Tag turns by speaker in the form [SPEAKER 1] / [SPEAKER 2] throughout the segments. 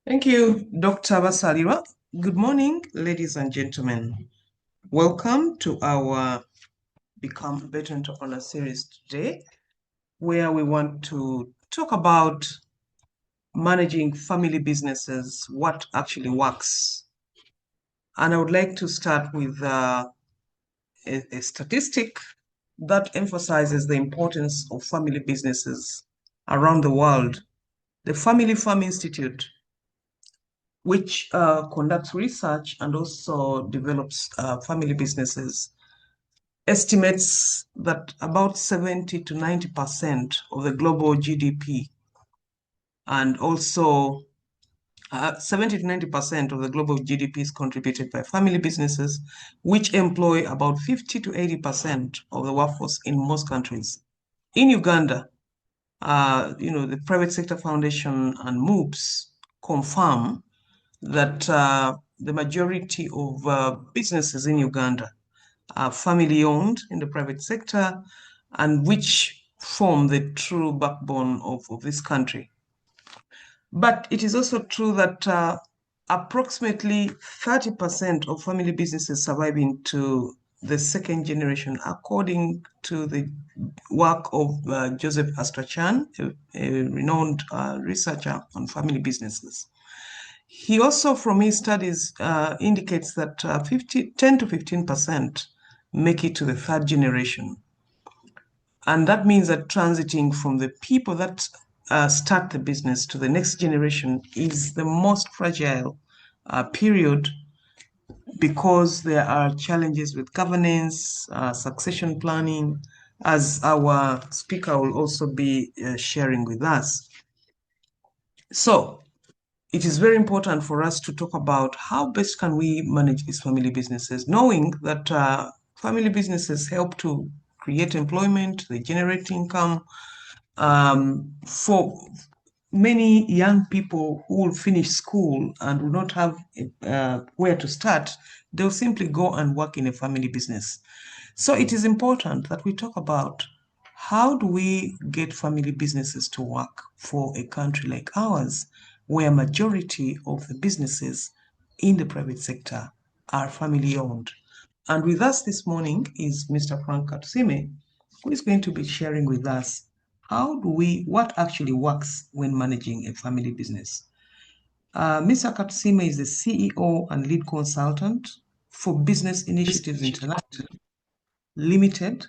[SPEAKER 1] Thank you, Dr. Basalira. Good morning, ladies and gentlemen. Welcome to our Become a Better Entrepreneur series today, where we want to talk about managing family businesses, what actually works. And I would like to start with a statistic that emphasizes the importance of family businesses around the world. The Family Farm Institute, which conducts research and also develops family businesses, estimates that about 70 to 90% of the global GDP and also 70 to 90% of the global GDP is contributed by family businesses, which employ about 50 to 80% of the workforce in most countries. In Uganda, the Private Sector Foundation and MOOPS confirm that the majority of businesses in Uganda are family-owned in the private sector and which form the true backbone of this country. But it is also true that approximately 30% of family businesses survive into the second generation, according to the work of Joseph Astrachan, a renowned researcher on family businesses. He also, from his studies, indicates that 10 to 15% make it to the third generation. And that means that transiting from the people that start the business to the next generation is the most fragile period, because there are challenges with governance, succession planning, as our speaker will also be sharing with us. So it is very important for us to talk about how best can we manage these family businesses, knowing that family businesses help to create employment, they generate income. For many young people who will finish school and will not have where to start, they'll simply go and work in a family business. So it is important that we talk about how do we get family businesses to work for a country like ours, where majority of the businesses in the private sector are family owned. And with us this morning is Mr. Frank Katusiime, who is going to be sharing with us what actually works when managing a family business. Mr. Katusiime is the CEO and lead consultant for Business Initiatives International Limited,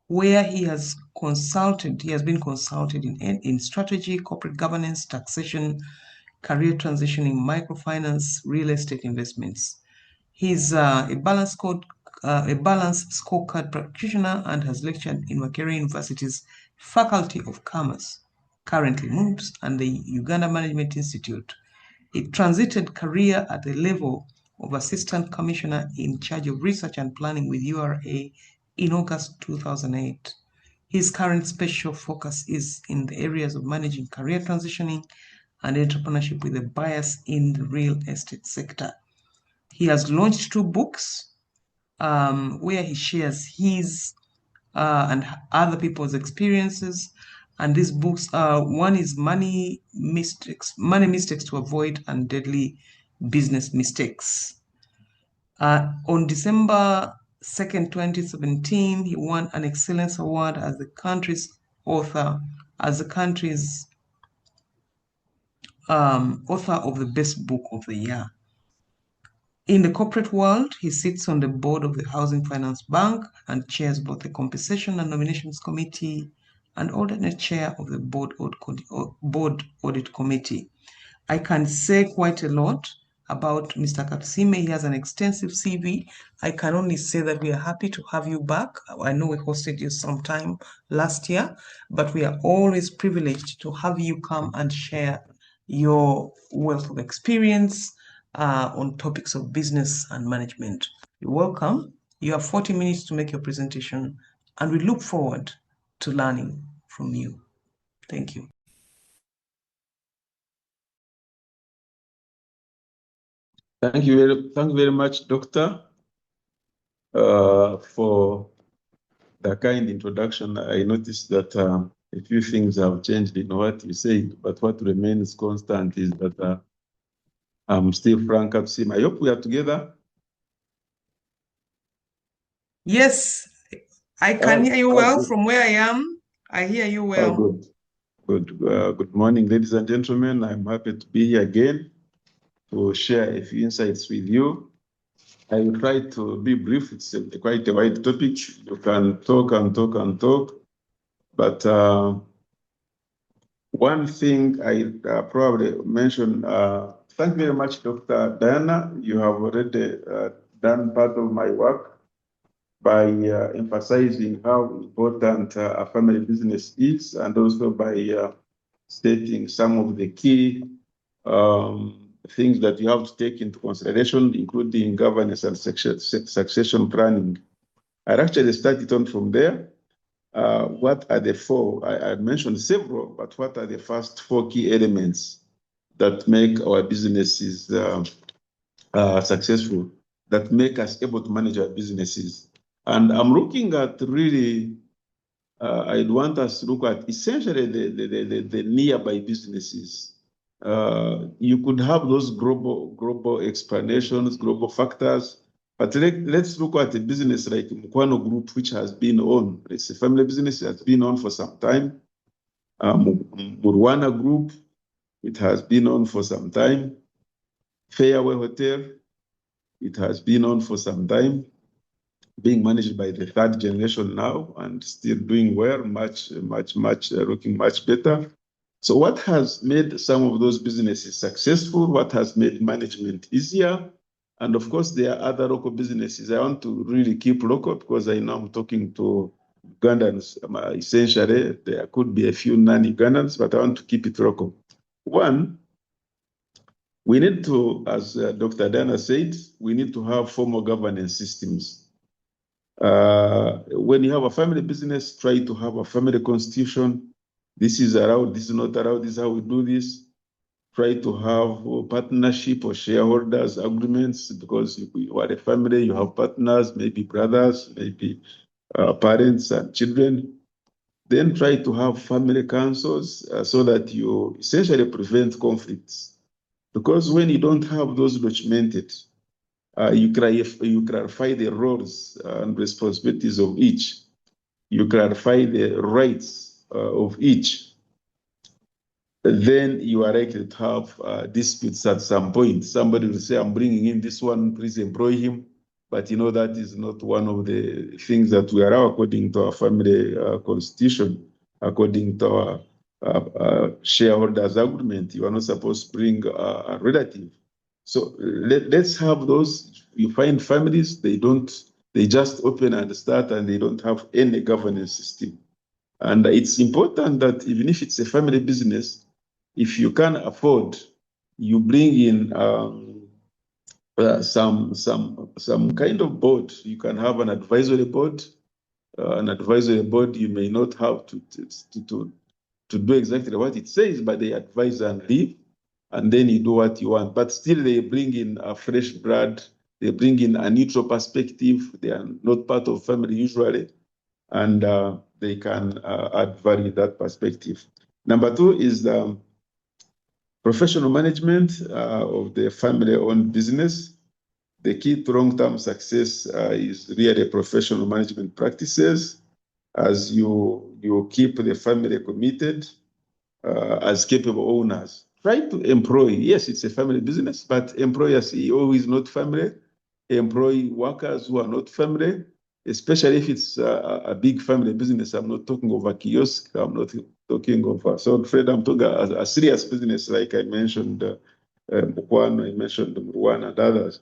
[SPEAKER 1] where he has been consulted in strategy, corporate governance, taxation, career transitioning, microfinance, real estate investments. He's a balanced scorecard practitioner and has lectured in Makerere University's Faculty of Commerce, currently MOOPS, and the Uganda Management Institute. He transited career at the level of Assistant Commissioner in charge of Research and Planning with URA in August 2008. His current special focus is in the areas of managing career transitioning and entrepreneurship with a bias in the real estate sector. He has launched 2 books where he shares his and other people's experiences. And these books, one is Money Mistakes to Avoid and Deadly Business Mistakes. On December 2nd, 2017, he won an Excellence Award as the country's author of the best book of the year. In the corporate world, he sits on the board of the Housing Finance Bank and chairs both the Compensation and Nominations Committee and alternate chair of the Board Audit Committee. I can say quite a lot about Mr. Katusiime. He has an extensive CV. I can only say that we are happy to have you back. I know we hosted you sometime last year, but we are always privileged to have you come and share your wealth of experience on topics of business and management. You're welcome. You have 40 minutes to make your presentation, and we look forward to learning from you. Thank you.
[SPEAKER 2] Thank you very much, Doctor, for the kind introduction. I noticed that a few things have changed in what you said, but what remains constant is that I'm still Frank Katusiime. I hope we are together.
[SPEAKER 1] Yes, I can hear you well
[SPEAKER 2] Good.
[SPEAKER 1] from where I am. I hear you
[SPEAKER 2] Oh,
[SPEAKER 1] well.
[SPEAKER 2] good. Good. Good morning, ladies and gentlemen. I'm happy to be here again to share a few insights with you. I will try to be brief. It's quite a wide topic. You can talk and talk and talk. But one thing I probably mention, thank you very much, Dr. Diana. You have already done part of my work by emphasizing how important a family business is, and also by stating some of the key things that you have to take into consideration, including governance and succession planning. I actually started on from there. What are the four? I mentioned several, but what are the first four key elements that make our businesses successful, that make us able to manage our businesses? And I'm looking at really, I'd want us to look at essentially the nearby businesses. You could have those global explanations, global factors, but let's look at a business like Mukwano Group, which has been on. It's a family business that has been on for some time. Murwana Group, it has been on for some time. Fairway Hotel, it has been on for some time, being managed by the third generation now and still doing well, looking much better. So what has made some of those businesses successful? What has made management easier? And of course, there are other local businesses. I want to really keep local because I know I'm talking to Ugandans. Essentially, there could be a few non-Ugandans, but I want to keep it local. One, we need to, as Dr. Dana said, we need to have formal governance systems. When you have a family business, try to have a family constitution. This is allowed, this is not allowed, this is how we do this. Try to have partnership or shareholders agreements, because you are a family, you have partners, maybe brothers, maybe parents and children. Then try to have family councils so that you essentially prevent conflicts. Because when you don't have those documented, you clarify the roles and responsibilities of each. You clarify the rights of each. Then you are likely to have disputes at some point. Somebody will say, I'm bringing in this one, please employ him. But you know, that is not one of the things that we allow according to our family constitution, according to our shareholders agreement. You are not supposed to bring a relative. So let's have those. You find families, they just open and start and they don't have any governance system. And it's important that even if it's a family business, if you can afford, you bring in some kind of board. You can have an advisory board. An advisory board, you may not have to do exactly what it says, but they advise and leave, and then you do what you want. But still, they bring in a fresh blood. They bring in a neutral perspective. They are not part of family usually, and they can add value in that perspective. Number two is the professional management of the family-owned business. The key to long-term success is really professional management practices, as you keep the family committed as capable owners. Try to employ, yes, it's a family business, but employ a CEO who is not family, employ workers who are not family, especially if it's a big family business. I'm not talking of a kiosk, I'm not talking of, so Fred, I'm talking a serious business, like I mentioned, Mukwano, I mentioned Murwana and others.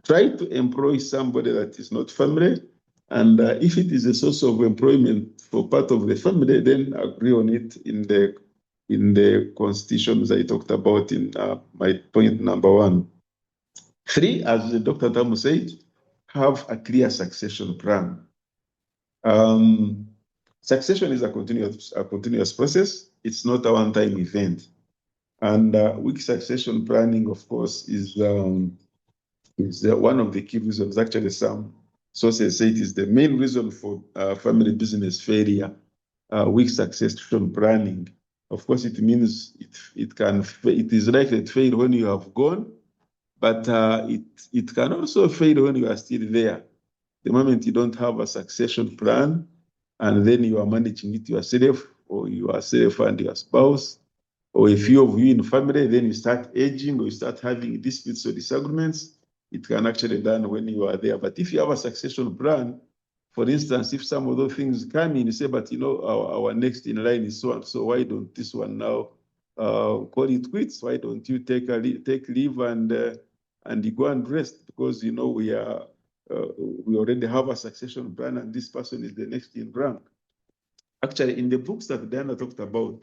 [SPEAKER 2] Try to employ somebody that is not family, and if it is a source of employment for part of the family, then agree on it in the constitutions I talked about in my point number one. Three, as Dr. Tamu said, have a clear succession plan. Succession is a continuous process. It's not a one-time event. And weak succession planning, of course, is one of the key reasons. Actually, some sources say it is the main reason for family business failure, weak succession planning. Of course, it means it is likely to fail when you have gone, but it can also fail when you are still there. The moment you don't have a succession plan, and then you are managing it yourself, or yourself and your spouse, or a few of you in family, then you start aging or you start having disputes or disagreements, it can actually be done when you are there. But if you have a succession plan, for instance, if some of those things come in, you say, but our next in line is so and so, why don't this one now call it quits? Why don't you take leave and you go and rest? Because we already have a succession plan, and this person is the next in rank. Actually, in the books that Diana talked about,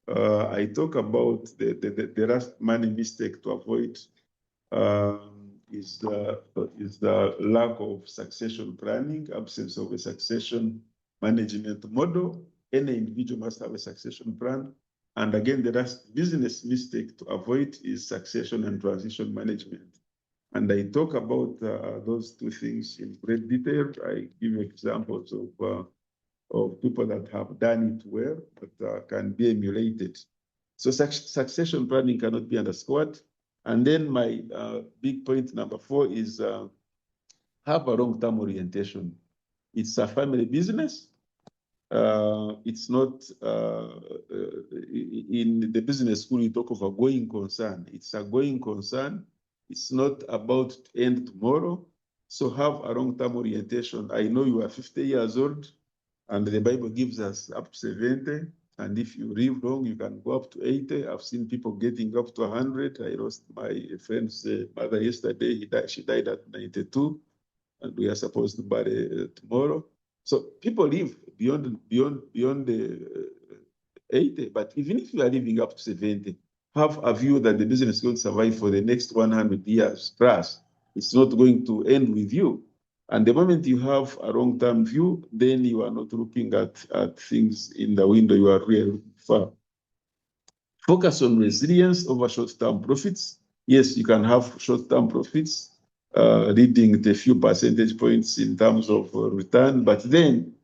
[SPEAKER 2] I talk about the last money mistake to avoid is the lack of succession planning, absence of a succession management model. Any individual must have a succession plan. And again, the last business mistake to avoid is succession and transition management. And I talk about those two things in great detail. I give examples of people that have done it well, but can be emulated. So succession planning cannot be underscored. And then my big point number 4 is have a long-term orientation. It's a family business. It's not in the business school, you talk of a going concern. It's a going concern. It's not about to end tomorrow. So have a long-term orientation. I know you are 50 years old, and the Bible gives us up to 70. And if you live long, you can go up to 80. I've seen people getting up to 100. I lost my friend's mother yesterday. She died at 92, and we are supposed to bury tomorrow. So people live beyond the 80. But even if you are living up to 70, have a view that the business is going to survive for the next 100 years plus. It's not going to end with you. And the moment you have a long-term view, then you are not looking at things in the window, you are really far. Focus on resilience over short-term profits. Yes, you can have short-term profits, leading to a few percentage points in terms of return, but then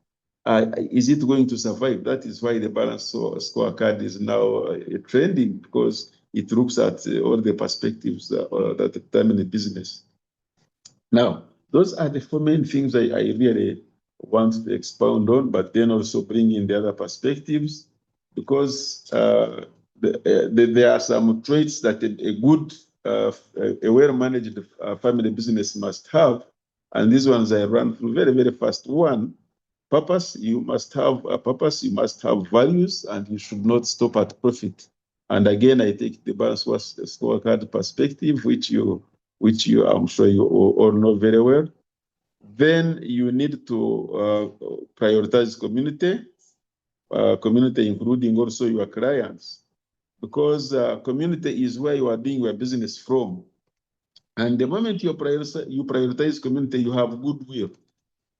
[SPEAKER 2] is it going to survive? That is why the balance scorecard is now trending, because it looks at all the perspectives that determine the business. Now, those are the 4 main things I really want to expound on, but then also bring in the other perspectives, because there are some traits that a good, a well-managed family business must have, and these ones I run through very, very fast. 1, purpose. You must have a purpose, you must have values, and you should not stop at profit. And again, I take the balance scorecard perspective, which I'm sure you all know very well. Then you need to prioritize community, including also your clients, because community is where you are doing your business from. And the moment you prioritize community, you have goodwill.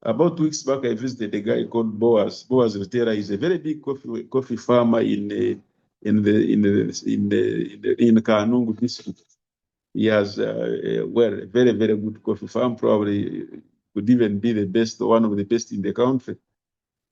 [SPEAKER 2] About 2 weeks back, I visited a guy called Boaz. Boaz Rutera is a very big coffee farmer in Kanungu district. He has a very, very good coffee farm, probably could even be the best, one of the best in the country.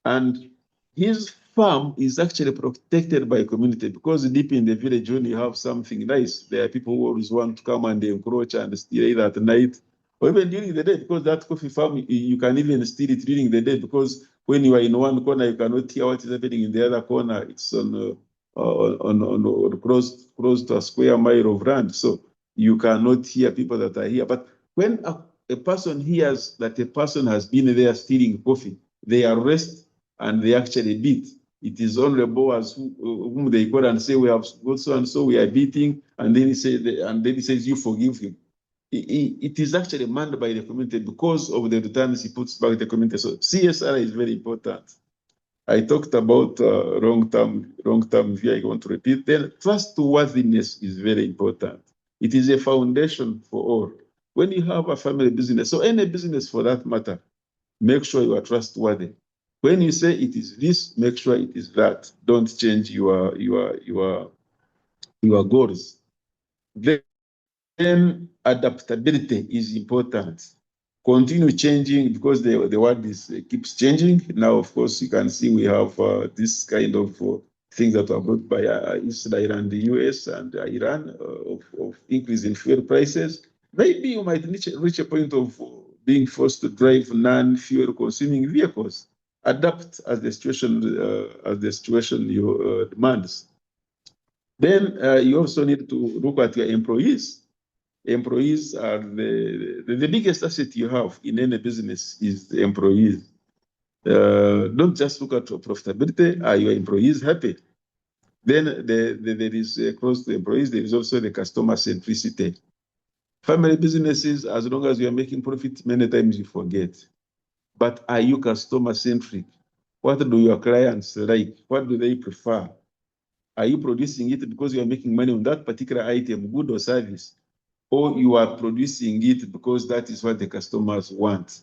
[SPEAKER 2] And his farm is actually protected by community, because deep in the village, when you have something nice, there are people who always want to come and encroach and steal it at night, or even during the day, because that coffee farm, you can even steal it during the day, because when you are in one corner, you cannot hear what is happening in the other corner. It's on close to a square mile of land, so you cannot hear people that are here. But when a person hears that a person has been there stealing coffee, they arrest and they actually beat. It is only Boaz whom they call and say, we have got so and so, we are beating, and then he says, you forgive him. It is actually manned by the community because of the returns he puts back to the community. So CSR is very important. I talked about long-term view. I want to repeat. Then trustworthiness is very important. It is a foundation for all. When you have a family business, so any business for that matter, make sure you are trustworthy. When you say it is this, make sure it is that. Don't change your goals. Then adaptability is important. Continue changing, because the world keeps changing. Now, of course, you can see we have this kind of things that were brought by Israel and the US and Iran of increase in fuel prices. Maybe you might reach a point of being forced to drive non-fuel consuming vehicles. Adapt as the situation demands. Then you also need to look at your employees. Employees are the biggest asset you have in any business is the employees. Don't just look at profitability. Are your employees happy? Then there is close to employees, there is also the customer centricity. Family businesses, as long as you are making profit, many times you forget. But are you customer centric? What do your clients like? What do they prefer? Are you producing it because you are making money on that particular item, good or service? Or you are producing it because that is what the customers want?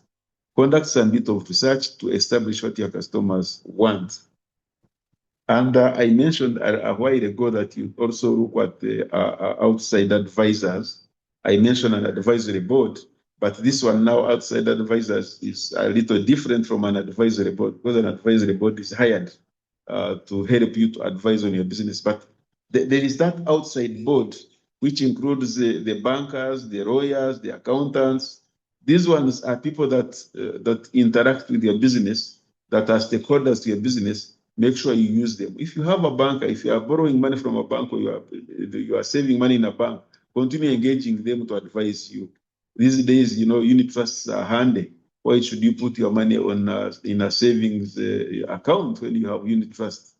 [SPEAKER 2] Conduct some bit of research to establish what your customers want. And I mentioned a while ago that you also look at the outside advisors. I mentioned an advisory board, but this one now, outside advisors, is a little different from an advisory board because an advisory board is hired to help you to advise on your business. But there is that outside board, which includes the bankers, the lawyers, the accountants. These ones are people that interact with your business, that are stakeholders to your business. Make sure you use them. If you have a banker, if you are borrowing money from a bank or you are saving money in a bank, continue engaging them to advise you. These days, unit trusts are handy. Why should you put your money on in a savings account when you have unit trust?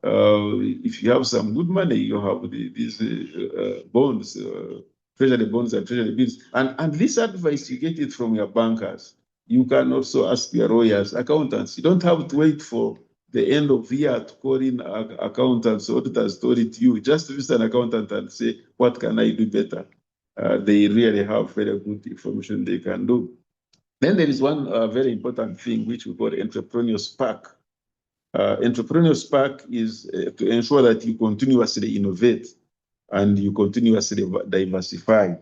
[SPEAKER 2] If you have some good money, you have these bonds, treasury bonds and treasury bills. And this advice, you get it from your bankers. You can also ask your lawyers, accountants. You don't have to wait for the end of the year to call in accountants, auditors to audit you. Just visit an accountant and say, what can I do better? They really have very good information they can do. Then there is one very important thing which we call entrepreneurial spark. Entrepreneurial spark is to ensure that you continuously innovate and you continuously diversify.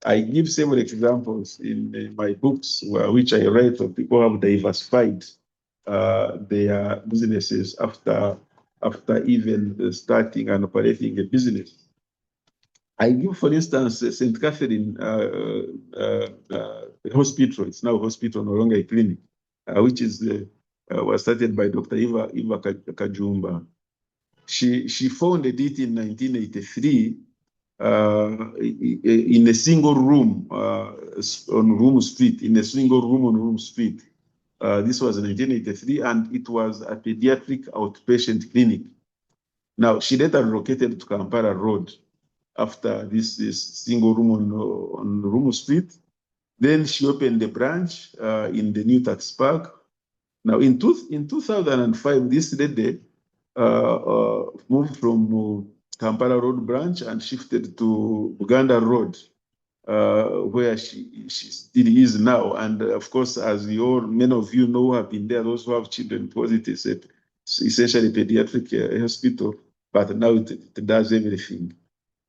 [SPEAKER 2] I give several examples in my books which I write of people who have diversified their businesses after even starting and operating a business. I give, for instance, St. Catherine Hospital. It's now a hospital, no longer a clinic, which was started by Dr. Eva Kajumba. She founded it in 1983 in a single room on Room Street, in a single room on Room Street. This was in 1983, and it was a pediatric outpatient clinic. Now, she later relocated to Kampala Road after this single room on Room Street. Then she opened a branch in the new tax park. Now, in 2005, this lady moved from Kampala Road branch and shifted to Uganda Road, where she still is now. And of course, as many of you know, have been there, those who have children, because it is essentially a pediatric hospital, but now it does everything.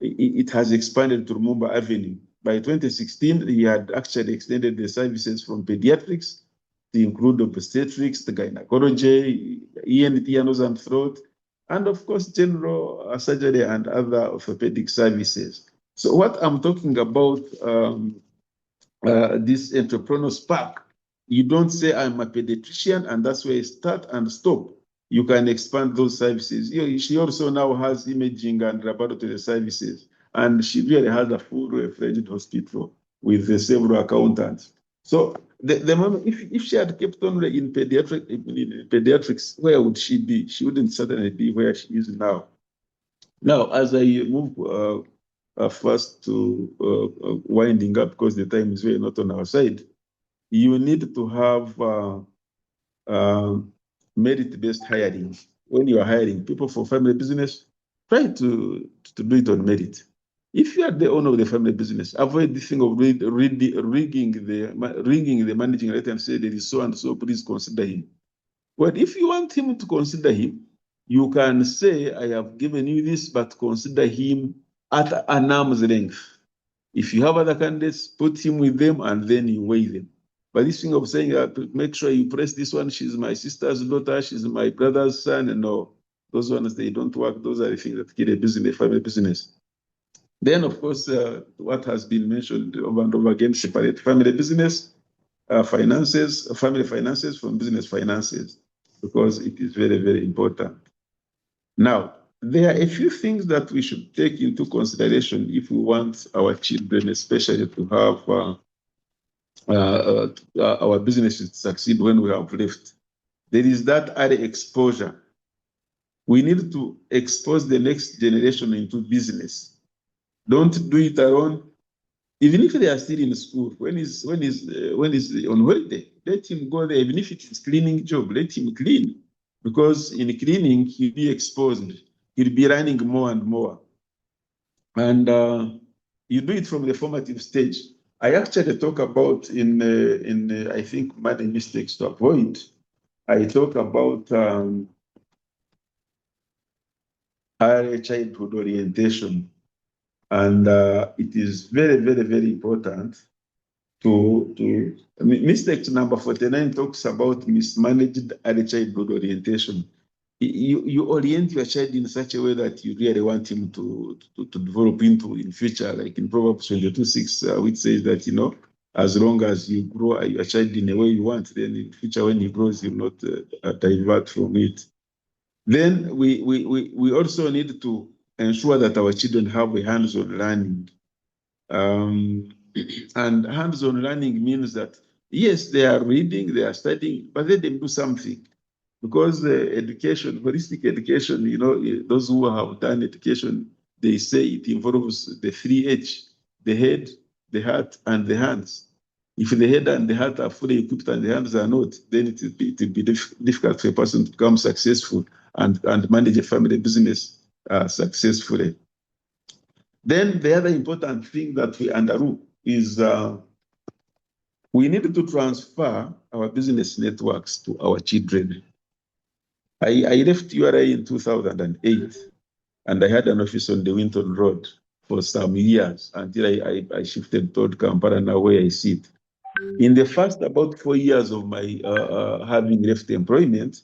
[SPEAKER 2] It has expanded to Lumumba Avenue. By 2016, he had actually extended the services from pediatrics to include obstetrics, the gynecology, ENT, nose and throat, and of course, general surgery and other orthopedic services. So what I'm talking about, this entrepreneurial spark, you don't say I'm a pediatrician and that's where you start and stop. You can expand those services. She also now has imaging and laboratory services, and she really has a full-fledged hospital with several accountants. So the moment, if she had kept on in pediatrics, where would she be? She wouldn't certainly be where she is now. Now, as I move first to winding up, because the time is really not on our side, you need to have merit-based hiring. When you are hiring people for family business, try to do it on merit. If you are the owner of the family business, avoid this thing of rigging the managing rate and say there is so and so, please consider him. But if you want him to consider him, you can say, I have given you this, but consider him at an arm's length. If you have other candidates, put him with them and then you weigh them. But this thing of saying, make sure you press this one, she's my sister's daughter, she's my brother's son, no. Those ones, they don't work. Those are the things that kill a business, a family business. Then, of course, what has been mentioned over and over again, separate family business finances, family finances from business finances, because it is very, very important. Now, there are a few things that we should take into consideration if we want our children, especially, to have our businesses to succeed when we have left. There is that early exposure. We need to expose the next generation into business. Don't do it alone. Even if they are still in school, when he's on holiday, let him go there. Even if it is cleaning job, let him clean, because in cleaning he'll be exposed. He'll be running more and more, and you do it from the formative stage. I actually talk about in I think money mistakes to avoid. I talk about early childhood orientation, and it is very, very, very important to mistake number 49 talks about mismanaged early childhood orientation. You orient your child in such a way that you really want him to develop into in future, like in Proverbs 22:6, which says that, as long as you grow your child in a way you want, then in future when he grows, he will not divert from it. Then we also need to ensure that our children have a hands-on learning. And hands-on learning means that, yes, they are reading, they are studying, but let them do something. Because education, holistic education, those who have done education, they say it involves the 3H, the head, the heart, and the hands. If the head and the heart are fully equipped and the hands are not, then it will be difficult for a person to become successful and manage a family business successfully. Then the other important thing that we undergo is we need to transfer our business networks to our children. I left URA in 2008, and I had an office on the Winton Road for some years until I shifted toward Kampala, now where I sit. In the first about 4 years of my having left employment,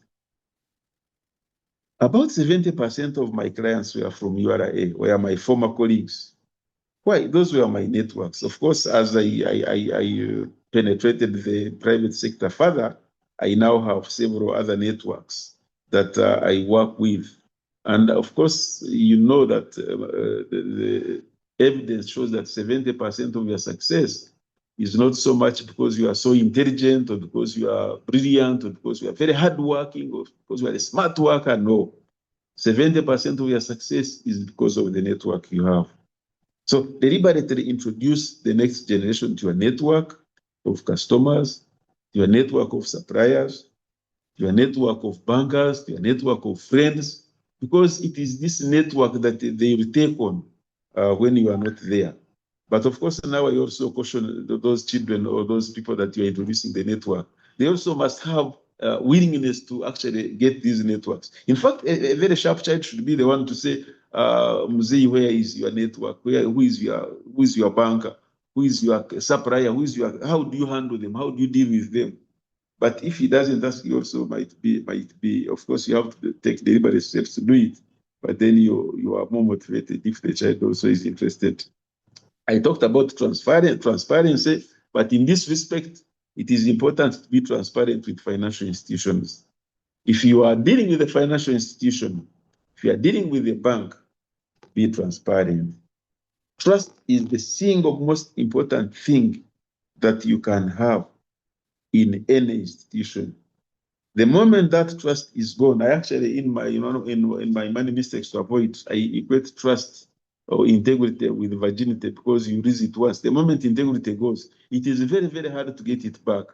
[SPEAKER 2] about 70% of my clients were from URA, were my former colleagues. Why? Those were my networks. Of course, as I penetrated the private sector further, I now have several other networks that I work with. And of course, you know that the evidence shows that 70% of your success is not so much because you are so intelligent or because you are brilliant or because you are very hardworking or because you are a smart worker. No. 70% of your success is because of the network you have. So deliberately introduce the next generation to your network of customers, to your network of suppliers, to your network of bankers, to your network of friends, because it is this network that they will take on when you are not there. But of course, now I also caution those children or those people that you are introducing the network. They also must have willingness to actually get these networks. In fact, a very sharp child should be the one to say, Mzee, where is your network? Who is your banker? Who is your supplier? How do you handle them? How do you deal with them? But if he doesn't ask, you also might be, of course, you have to take deliberate steps to do it. But then you are more motivated if the child also is interested. I talked about transparency, but in this respect, it is important to be transparent with financial institutions. If you are dealing with a financial institution, if you are dealing with a bank, be transparent. Trust is the single most important thing that you can have in any institution. The moment that trust is gone, I actually, in my money mistakes to avoid, I equate trust or integrity with virginity, because you lose it once. The moment integrity goes, it is very, very hard to get it back.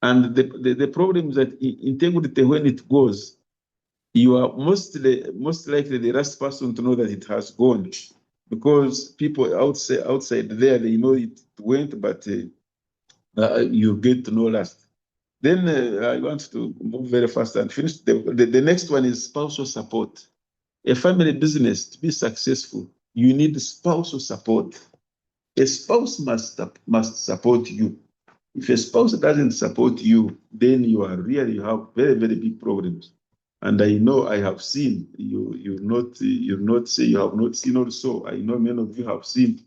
[SPEAKER 2] And the problem is that integrity, when it goes, you are most likely the last person to know that it has gone, because people outside there, they know it went, but you get to know last. Then I want to move very fast and finish. The next one is spousal support. A family business, to be successful, you need spousal support. A spouse must support you. If a spouse doesn't support you, then you have very, very big problems. And I know I have seen you not say you have not seen also. I know many of you have seen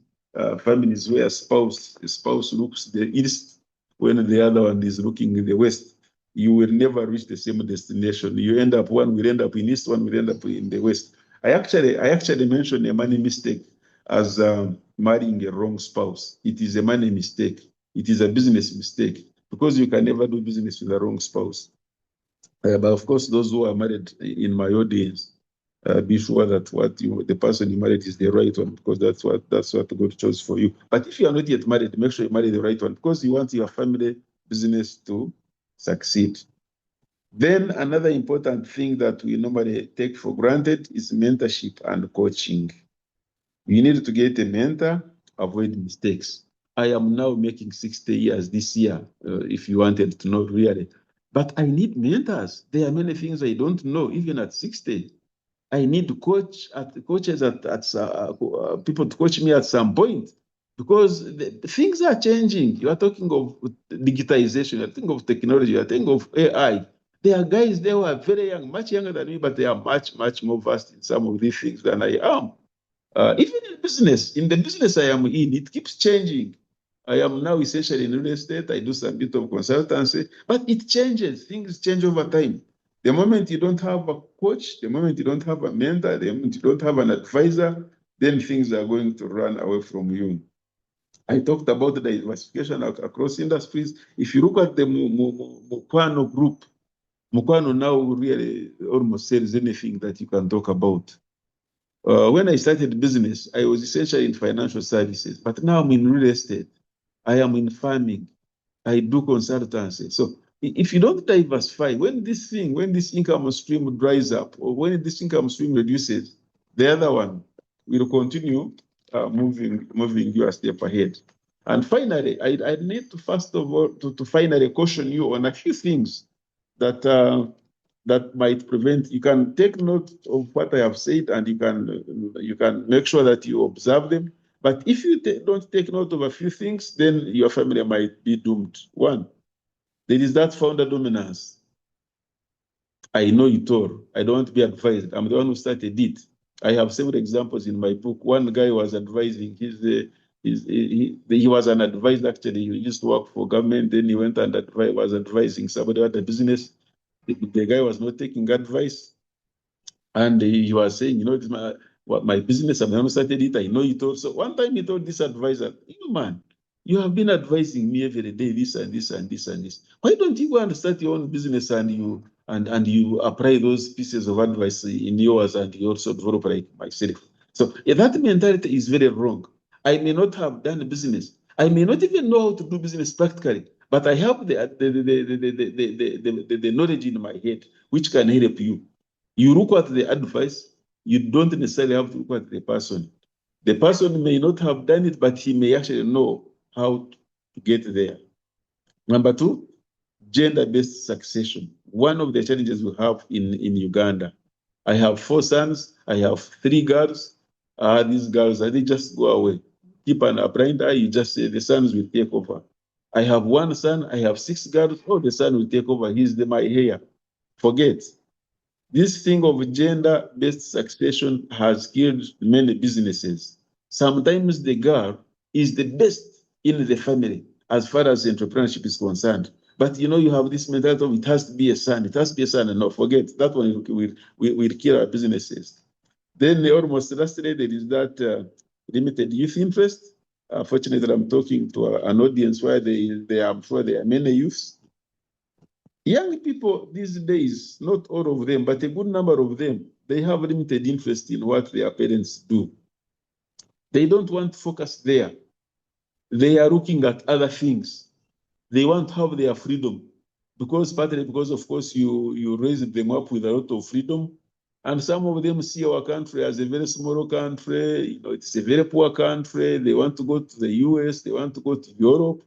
[SPEAKER 2] families where a spouse looks the east when the other one is looking in the west. You will never reach the same destination. You end up, one will end up in east, one will end up in the west. I actually mentioned a money mistake as marrying a wrong spouse. It is a money mistake. It is a business mistake because you can never do business with a wrong spouse. But of course, those who are married in my audience, be sure that the person you married is the right one, because that's what God chose for you. But if you are not yet married, make sure you marry the right one, because you want your family business to succeed. Then another important thing that we normally take for granted is mentorship and coaching. You need to get a mentor, avoid mistakes. I am now making 60 years this year, if you wanted to know really. But I need mentors. There are many things I don't know, even at 60. I need coaches people to coach me at some point, because things are changing. You are talking of digitization, you are thinking of technology, you are thinking of AI. There are guys there who are very young, much younger than me, but they are much, much more vast in some of these things than I am. Even in the business I am in, it keeps changing. I am now essentially in real estate. I do some bit of consultancy, but it changes. Things change over time. The moment you don't have a coach, the moment you don't have a mentor, the moment you don't have an advisor, then things are going to run away from you. I talked about the diversification across industries. If you look at the Mukwano group, Mukwano now really almost sells anything that you can talk about. When I started business, I was essentially in financial services, but now I'm in real estate. I am in farming. I do consultancy. So if you don't diversify, when this income stream dries up, or when this income stream reduces, the other one will continue moving you a step ahead. And finally, I need to first of all to finally caution you on a few things that that might prevent. You can take note of what I have said, and you can make sure that you observe them. But if you don't take note of a few things, then your family might be doomed. One, there is that founder dominance. I know it all. I don't want to be advised. I'm the one who started it. I have several examples in my book. One guy was advising. He was an advisor, actually. He used to work for government. Then he went and was advising somebody about the business. The guy was not taking advice. And he was saying, this is my business. I'm the one who started it. I know it all. So one time he told this advisor, man, you have been advising me every day, this and this and this and this. Why don't you go and start your own business, and you apply those pieces of advice in yours, and you also develop like myself? So that mentality is very wrong. I may not have done business. I may not even know how to do business practically, but I have the knowledge in my head which can help you. You look at the advice, you don't necessarily have to look at the person. The person may not have done it, but he may actually know how to get there. Number two, gender-based succession. One of the challenges we have in Uganda. I have 4 sons, I have 3 girls. These girls, they just go away. Keep an blind eye, you just say the sons will take over. I have 1 son, I have 6 girls. Oh, the son will take over. He's my heir. Forget. This thing of gender-based succession has killed many businesses. Sometimes the girl is the best in the family as far as entrepreneurship is concerned. But you have this mentality of it has to be a son. It has to be a son, and no, forget that one will kill our businesses. Then almost lastly, there is that limited youth interest. Fortunately, I'm talking to an audience where I'm sure there are many youths. Young people these days, not all of them, but a good number of them, they have limited interest in what their parents do. They don't want to focus there. They are looking at other things. They want to have their freedom, partly because, of course, you raise them up with a lot of freedom. And some of them see our country as a very small country. It's a very poor country. They want to go to the US. They want to go to Europe.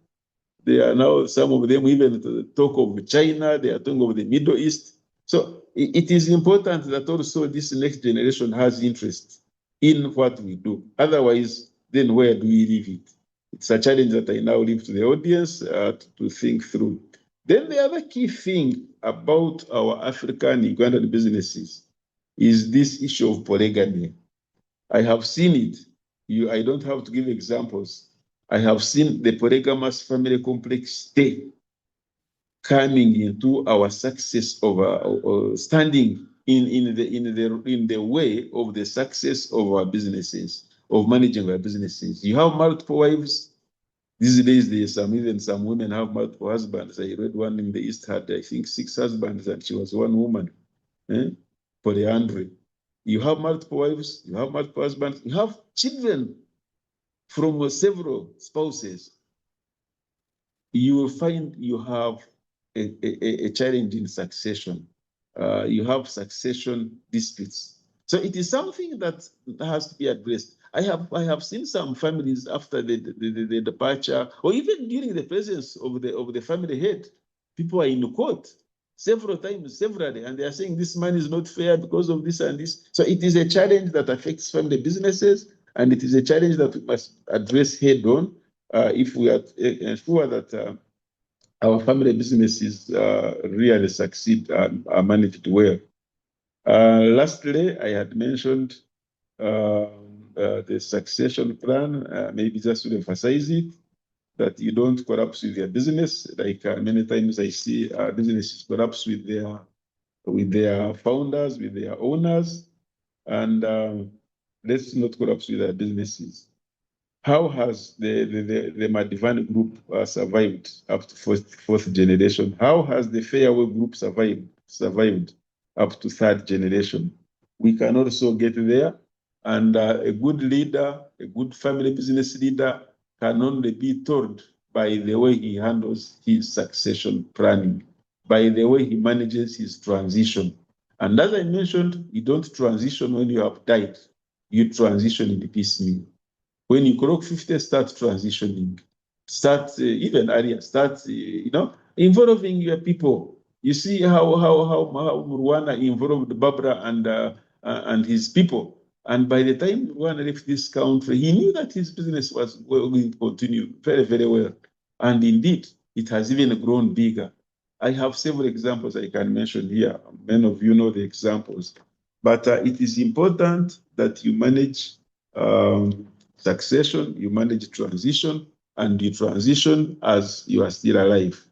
[SPEAKER 2] They are now, some of them even talk of China, they are talking of the Middle East. So it is important that also this next generation has interest in what we do. Otherwise, then where do we leave it? It's a challenge that I now leave to the audience to think through. Then the other key thing about our African Ugandan businesses is this issue of polygamy. I have seen it. I don't have to give examples. I have seen the polygamous family complex stay coming into our success of standing in the way of the success of our businesses, of managing our businesses. You have multiple wives. These days, even some women have multiple husbands. I read one in the East had, I think, 6 husbands, and she was one woman. Polyandry. You have multiple wives, you have multiple husbands, you have children from several spouses. You will find you have a challenge in succession. You have succession disputes. So it is something that has to be addressed. I have seen some families after the departure, or even during the presence of the family head, people are in court several times, severally, and they are saying this man is not fair because of this and this. So it is a challenge that affects family businesses, and it is a challenge that we must address head on if we are ensure that our family businesses really succeed and are managed well. Lastly, I had mentioned the succession plan. Maybe just to emphasize it, that you don't collapse with your business. Like many times I see businesses collapse with their founders, with their owners, and let's not collapse with their businesses. How has the Madivan group survived up to fourth generation? How has the Fairway group survived up to third generation? We can also get there. And a good leader, a good family business leader can only be told by the way he handles his succession planning, by the way he manages his transition. And as I mentioned, you don't transition when you have died. You transition in the piecemeal. When you clock 50, start transitioning. Start even earlier. Start, involving your people. You see how Rwanda involved Barbara and his people. And by the time Rwanda left this country, he knew that his business was going to continue very, very well. And indeed, it has even grown bigger. I have several examples I can mention here. Many of you know the examples. But it is important that you manage succession, you manage transition, and you transition as you are still alive.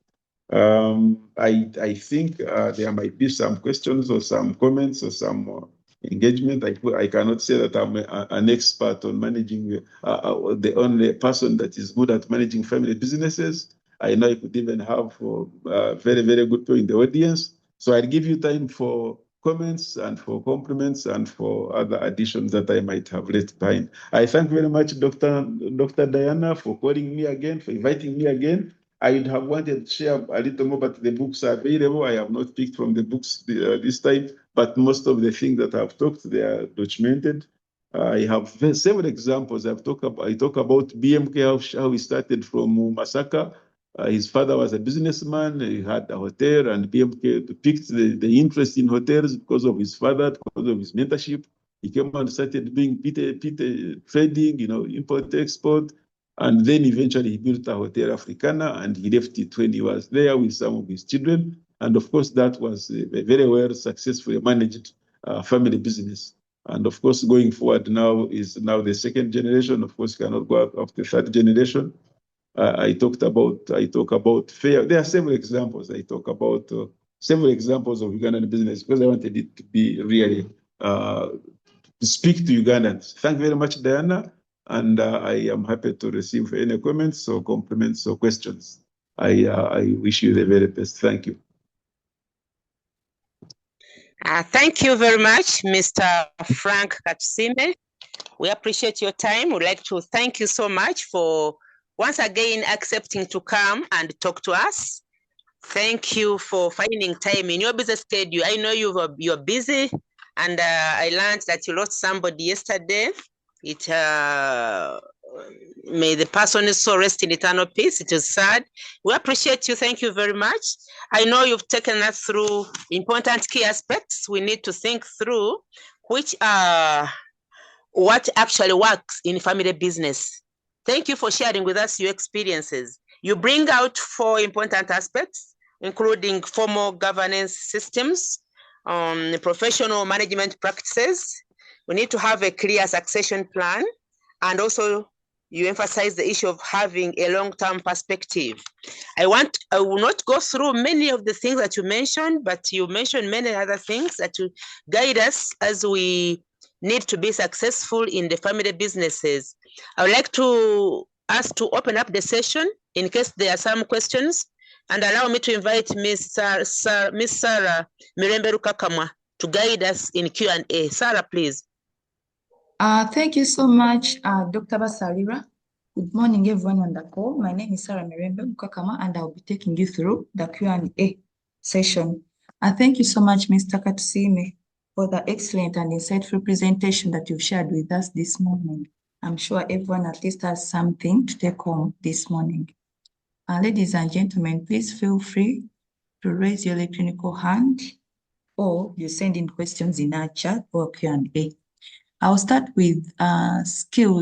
[SPEAKER 2] I think there might be some questions or some comments or some engagement. I cannot say that I'm an expert on managing, the only person that is good at managing family businesses. I know I could even have very, very good people in the audience. So I'll give you time for comments and for compliments and for other additions that I might have left behind. I thank very much Dr. Diana for calling me again, for inviting me again. I would have wanted to share a little more, but the books are available. I have not picked from the books this time, but most of the things that I've talked, they are documented. I have several examples. I talk about BMK, how he started from Masaka. His father was a businessman. He had a hotel, and BMK picked the interest in hotels because of his father, because of his mentorship. He came and started doing trading, import, export. And then eventually he built a Hotel Africana, and he left it when he was there with some of his children. And of course, that was a very well successfully managed family business. And of course, going forward now is the second generation. Of course, cannot go out of the third generation. I talk about fair. There are several examples. I talk about several examples of Ugandan business because I wanted it to be really to speak to Ugandans. Thank you very much, Diana. And I am happy to receive any comments or compliments or questions. I wish you the very best. Thank you.
[SPEAKER 3] Thank you very much, Mr. Frank Katusiime. We appreciate your time. We'd like to thank you so much for once again accepting to come and talk to us. Thank you for finding time in your busy schedule. I know you're busy, and I learned that you lost somebody yesterday. May the person also rest in eternal peace. It is sad. We appreciate you. Thank you very much. I know you've taken us through important key aspects we need to think through, which are what actually works in family business. Thank you for sharing with us your experiences. You bring out 4 important aspects. including formal governance systems, professional management practices. We need to have a clear succession plan, and also you emphasize the issue of having a long-term perspective. I will not go through many of the things that you mentioned, but you mentioned many other things that will guide us as we need to be successful in the family businesses. I would like to ask to open up the session in case there are some questions, and allow me to invite Miss Sarah Mirembe Rukakamwa to guide us in Q&A. Sarah, please.
[SPEAKER 4] Thank you so much, Dr. Basalira. Good morning, everyone on the call. My name is Sarah Mirembe Rukakamwa, and I'll be taking you through the Q&A session. Thank you so much, Mr. Katusiime, for the excellent and insightful presentation that you've shared with us this morning. I'm sure everyone at least has something to take home this morning. Ladies and gentlemen, please feel free to raise your electronic hand, or you send in questions in our chat or Q&A. I'll start with Skill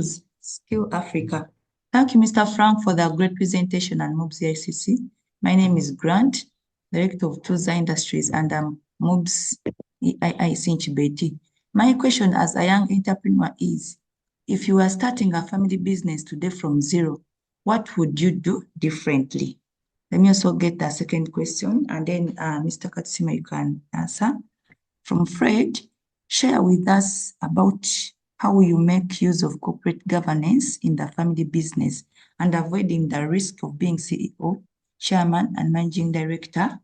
[SPEAKER 4] Africa. Thank you, Mr. Frank, for the great presentation on MOBS ICC. My name is Grant, Director of Tuza Industries, and I'm MOBS EIIC in Chibeti. My question as a young entrepreneur is, if you are starting a family business today from zero, what would you do differently? Let me also get the second question, and then Mr. Katusiime, you can answer. From Fred, share with us about how you make use of corporate governance in the family business and avoiding the risk of being CEO, chairman, and managing director,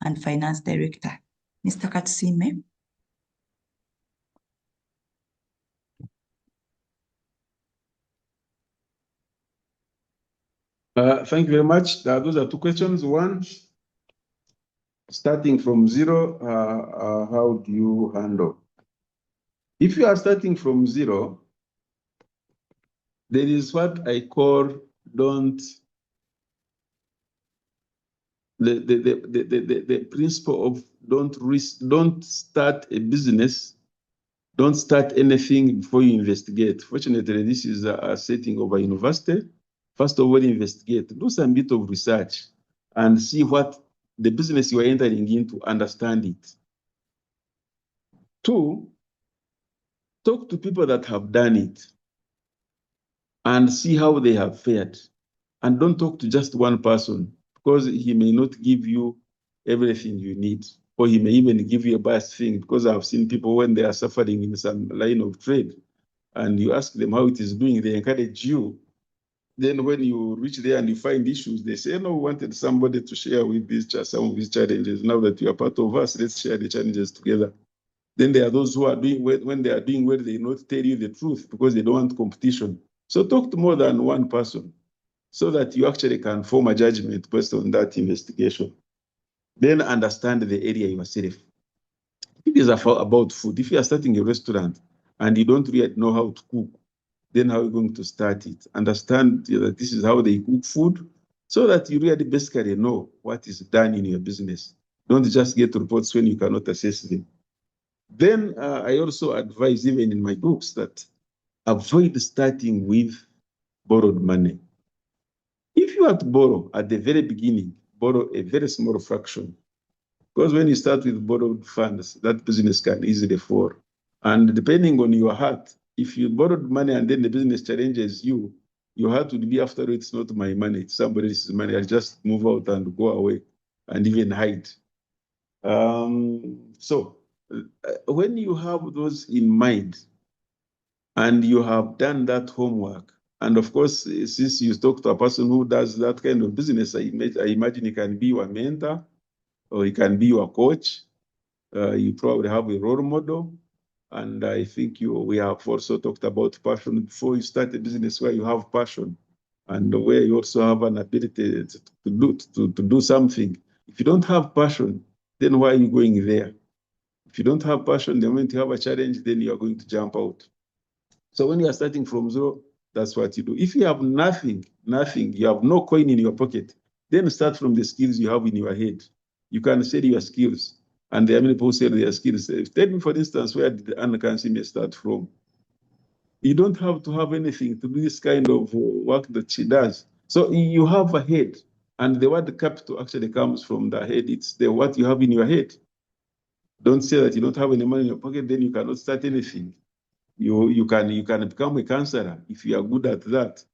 [SPEAKER 4] and finance director. Mr. Katusiime.
[SPEAKER 2] Thank you very much. Those are two questions. One, starting from zero, how do you handle? If you are starting from zero, there is what I call the principle of don't start a business, don't start anything before you investigate. Fortunately, this is a setting of a university. First of all, investigate, do some bit of research and see what the business you are entering into, understand it. Two, talk to people that have done it and see how they have fared. And don't talk to just one person, because he may not give you everything you need, or he may even give you a biased thing, because I've seen people when they are suffering in some line of trade and you ask them how it is doing, they encourage you. Then when you reach there and you find issues, they say, no, we wanted somebody to share with some of these challenges. Now that you are part of us, let's share the challenges together. Then there are those who are doing, when they are doing well, they not tell you the truth because they don't want competition. So talk to more than one person so that you actually can form a judgment based on that investigation. Then understand the area yourself. If it is about food, if you are starting a restaurant and you don't really know how to cook, then how are you going to start it? Understand that this is how they cook food so that you really basically know what is done in your business. Don't just get reports when you cannot assess them. Then I also advise, even in my books, that avoid starting with borrowed money. If you have to borrow at the very beginning, borrow a very small fraction. Because when you start with borrowed funds, that business can easily fall. And depending on your heart, if you borrowed money and then the business challenges you, your heart would be, after it's not my money, it's somebody else's money. I'll just move out and go away and even hide. So when you have those in mind and you have done that homework, and of course, since you talk to a person who does that kind of business, I imagine he can be your mentor or he can be your coach. You probably have a role model. And I think we have also talked about passion before. You start a business where you have passion and where you also have an ability to do something. If you don't have passion, then why are you going there? If you don't have passion, the moment you have a challenge, then you are going to jump out. So when you are starting from zero, that's what you do. If you have nothing, you have no coin in your pocket, then start from the skills you have in your head. You can sell your skills. And there are many people who sell their skills. Tell me, for instance, where did Anna Katusiime start from? You don't have to have anything to do this kind of work that she does. So you have a head. And the word capital actually comes from the head. It's what you have in your head. Don't say that you don't have any money in your pocket, then you cannot start anything. You can become a counselor if you are good at that.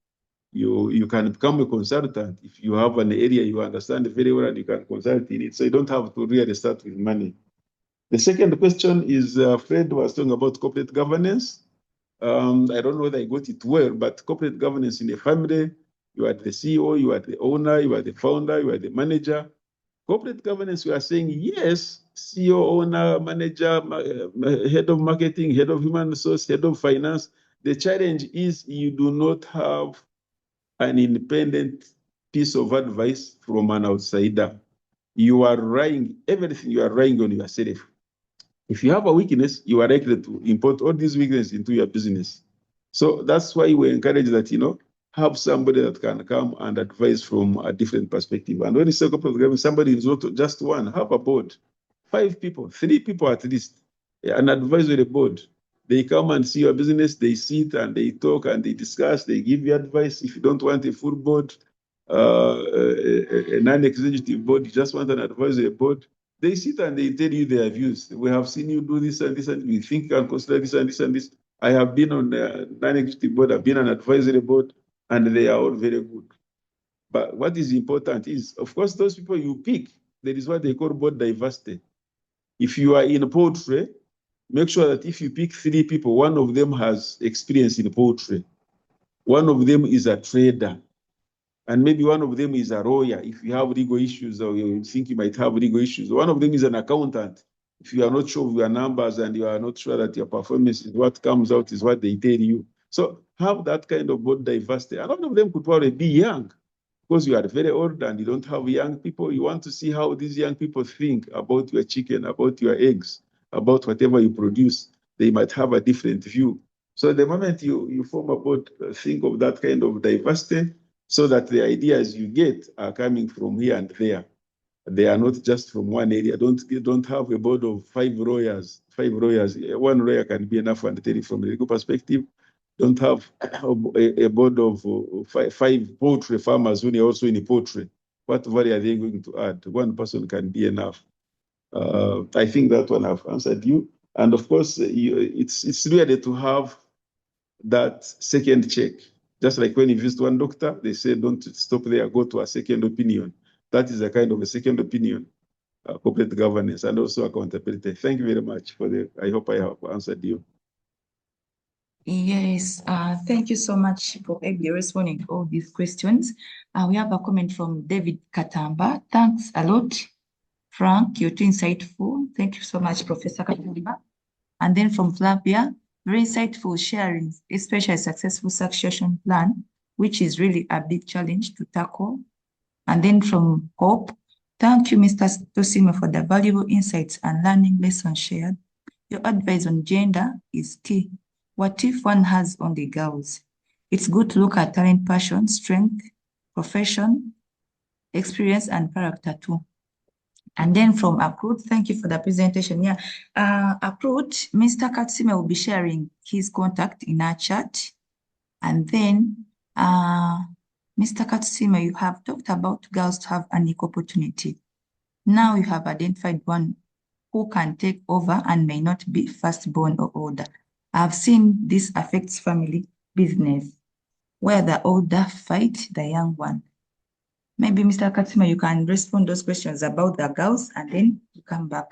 [SPEAKER 2] You can become a consultant if you have an area you understand very well and you can consult in it. So you don't have to really start with money. The second question is Fred was talking about corporate governance. I don't know whether I got it well, but corporate governance in a family, you are the CEO, you are the owner, you are the founder, you are the manager. Corporate governance, we are saying yes, CEO, owner, manager, head of marketing, head of human resource, head of finance. The challenge is you do not have an independent piece of advice from an outsider. You are relying, everything you are relying on yourself. If you have a weakness, you are likely to import all these weaknesses into your business. So that's why we encourage that, have somebody that can come and advise from a different perspective. And when you say corporate governance, somebody is not just one, have a board, 5 people, 3 people at least, an advisory board. They come and see your business, they sit and they talk and they discuss, they give you advice. If you don't want a full board, a non-executive board, you just want an advisory board, they sit and they tell you their views. We have seen you do this and this, and we think you can consider this and this and this. I have been on the non-executive board, I've been on advisory board, and they are all very good. But what is important is, of course, those people you pick, there is what they call board diversity. If you are in poultry, make sure that if you pick 3 people, one of them has experience in poultry, one of them is a trader, and maybe one of them is a lawyer. If you have legal issues or you think you might have legal issues, one of them is an accountant. If you are not sure of your numbers and you are not sure that your performance is what comes out is what they tell you. So have that kind of board diversity. A lot of them could probably be young because you are very old and you don't have young people. You want to see how these young people think about your chicken, about your eggs, about whatever you produce. They might have a different view. So the moment you form a board, think of that kind of diversity, so that the ideas you get are coming from here and there. They are not just from one area. Don't have a board of 5 lawyers. 5 lawyers. One lawyer can be enough and tell you from a legal perspective. Don't have a board of 5 poultry farmers who are also in poultry. What value are they going to add? One person can be enough. I think that one I've answered you. And of course, it's really to have that second check. Just like when you visit one doctor, they say, don't stop there, go to a second opinion. That is a kind of a second opinion, corporate governance, and also accountability. Thank you very much I hope I have answered you.
[SPEAKER 4] Yes, thank you so much for responding to all these questions. We have a comment from David Katamba. Thanks a lot, Frank. You're too insightful. Thank you so much, Professor Katamba. And then from Flavia, very insightful sharing, especially a successful succession plan, which is really a big challenge to tackle. And then from Hope, thank you, Mr. Katusiime, for the valuable insights and learning lessons shared. Your advice on gender is key. What if one has only girls? It's good to look at talent, passion, strength, profession, experience, and character too. And then from Uproot, thank you for the presentation. Yeah, Uproot, Mr. Katusiime will be sharing his contact in our chat. And then, Mr. Katusiime, you have talked about girls to have an equal opportunity. Now you have identified one who can take over and may not be firstborn or older. I've seen this affects family business, where the older fight the young one. Maybe Mr. Katusiime, you can respond those questions about the girls and then you come back.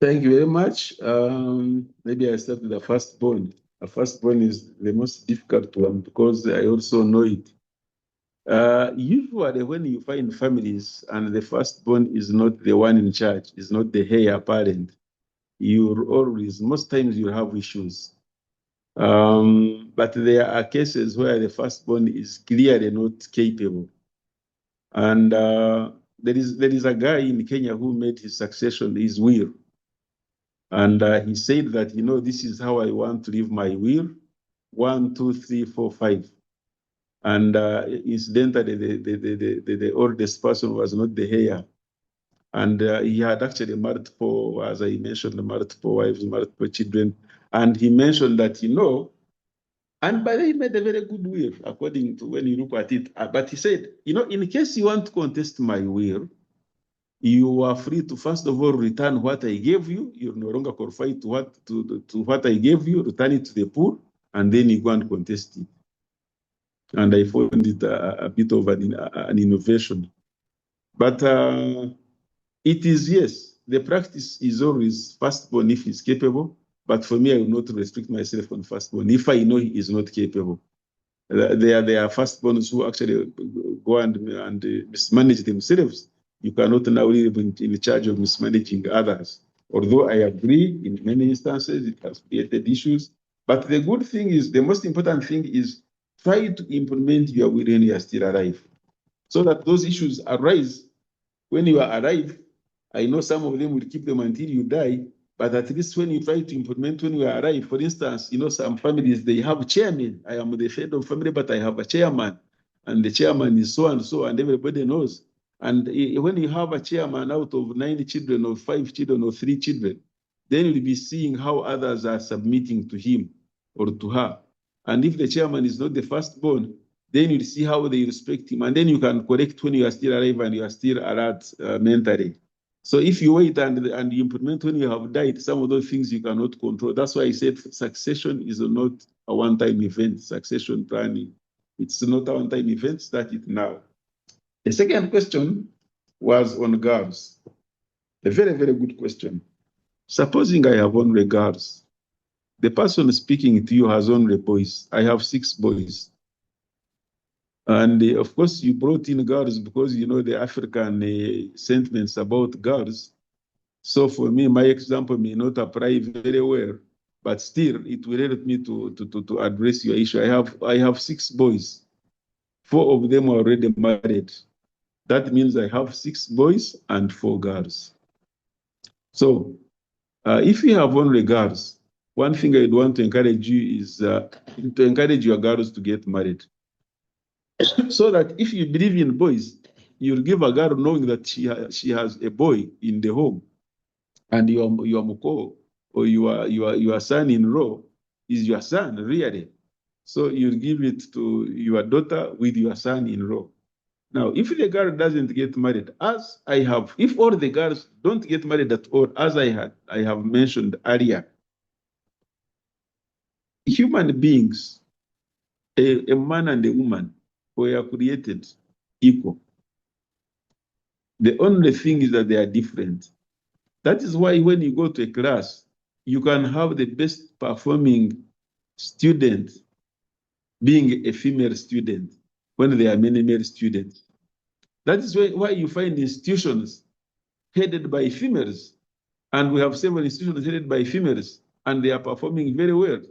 [SPEAKER 2] Thank you very much. Maybe I start with the firstborn. A firstborn is the most difficult one because I also know it. Usually when you find families and the firstborn is not the one in charge, is not the heir apparent, most times you have issues. But there are cases where the firstborn is clearly not capable. And there is a guy in Kenya who made his succession his will. And he said that, this is how I want to leave my will. 1, 2, 3, 4, 5. And incidentally, the oldest person was not the heir. And he had actually multiple, as I mentioned, multiple wives, multiple children. And he mentioned that, And by the way, he made a very good will, according to when you look at it. But he said, in case you want to contest my will, you are free to first of all return what I gave you. You're no longer qualified to what I gave you, return it to the poor, and then you go and contest it. And I found it a bit of an innovation. But it is, yes, the practice is always firstborn if he's capable. But for me, I will not restrict myself on firstborn if I know he is not capable. There are firstborns who actually go and mismanage themselves. You cannot now live in charge of mismanaging others. Although I agree, in many instances, it has created issues. But the good thing is, the most important thing is, try to implement your will when you are still alive, so that those issues arise when you are alive. I know some of them will keep them until you die, but at least when you try to implement when you are alive, for instance, some families, they have chairmen. I am the head of family, but I have a chairman, and the chairman is so and so, and everybody knows. And when you have a chairman out of 9 children or 5 children or 3 children, then you'll be seeing how others are submitting to him or to her. And if the chairman is not the firstborn, then you'll see how they respect him. And then you can correct when you are still alive and you are still alert mentally. So if you wait and you implement when you have died, some of those things you cannot control. That's why I said succession is not a one-time event. Succession planning, it's not a one-time event. Start it now. The second question was on girls. A very, very good question. Supposing I have only girls, the person speaking to you has only boys. I have 6 boys. And of course, you brought in girls because you know the African sentiments about girls. So for me, my example may not apply very well, but still, it will help me to address your issue. I have 6 boys. 4 of them are already married. That means I have 6 boys and 4 girls. So if you have only girls, one thing I'd want to encourage you is to encourage your girls to get married. So that if you believe in boys, you'll give a girl knowing that she has a boy in the home, and your moko or your son-in-law is your son, really. So you'll give it to your daughter with your son-in-law. Now, if the girl doesn't get married, if all the girls don't get married at all, as I have mentioned earlier, human beings, a man and a woman, were created equal. The only thing is that they are different. That is why when you go to a class, you can have the best performing student being a female student when there are many male students. That is why you find institutions headed by females. And we have several institutions headed by females, and they are performing very well.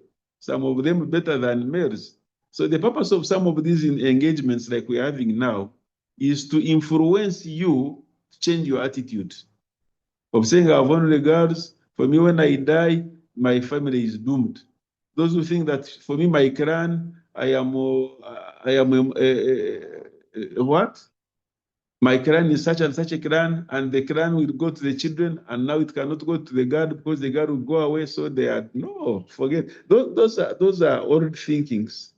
[SPEAKER 2] Some of them better than males. So the purpose of some of these engagements like we're having now is to influence you to change your attitude of saying, I've only girls. For me, when I die, my family is doomed. Those who think that for me, my clan, I am what? My clan is such and such a clan, and the clan will go to the children, and now it cannot go to the girl because the girl will go away. So they are forget. Those are old thinkings.